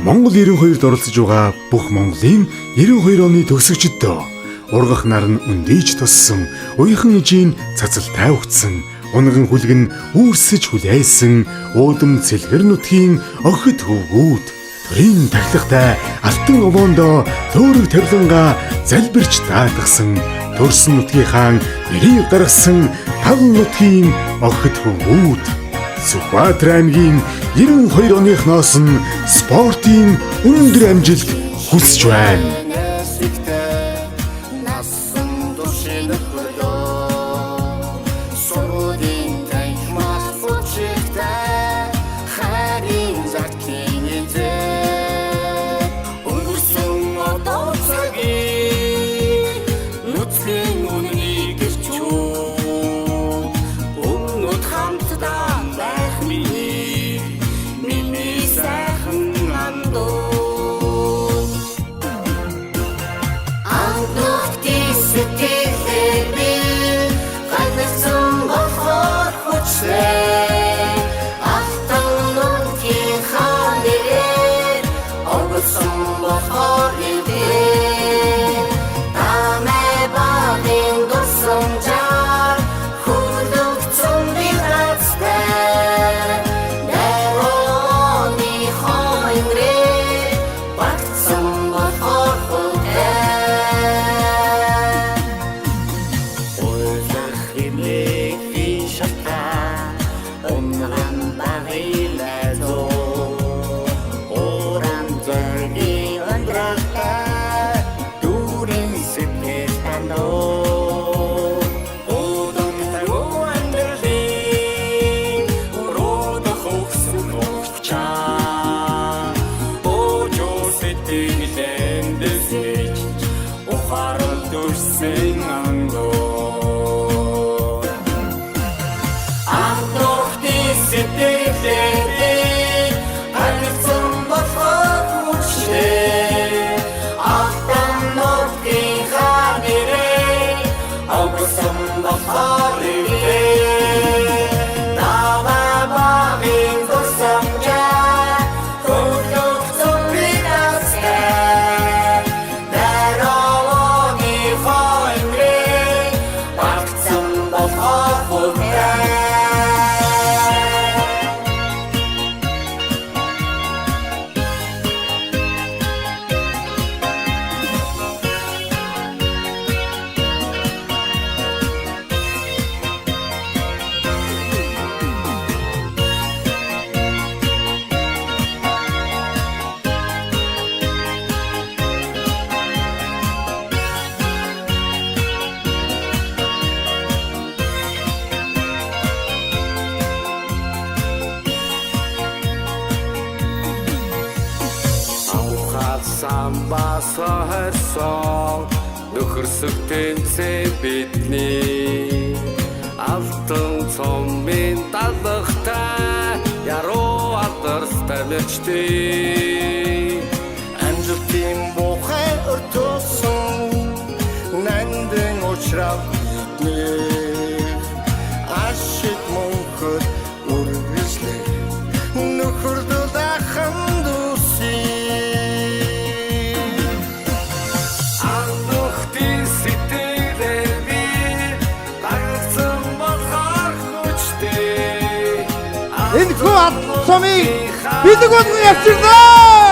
Монгол 92-д оролцож байгаа бүх Монголын 92 оны төгсөгчдөө ургах нар нь өндийж туссан, уяхан ижийн цацалтай өгцөн, унган хүлгэн үүрсэж хүлээсэн, уудам цэлгэр нутгийн охид хөвгүүд. Төрийн тахилгатай алтан овоондоо төөрөг тавиланга залбирч даатгсан, төрсөн нутгийнхаа нэрийг гаргасан таван нутгийн охид хөвгүүд. Сүхбаатар аймгийн 92 оныхноос нь спортын өндөр амжилт хүсэж байна. Самбасаа харсан нөхөрсөг тэнцээ бидний алтан цомын далахтай яруу алдартай мэрчтэй амжилтын бухай өртөсөн нандин уучрав ашиг мөнхөд үргэлжлэх нөхөрдөл ахын энэ хүү сумыг бидэг болгон явчихлаа.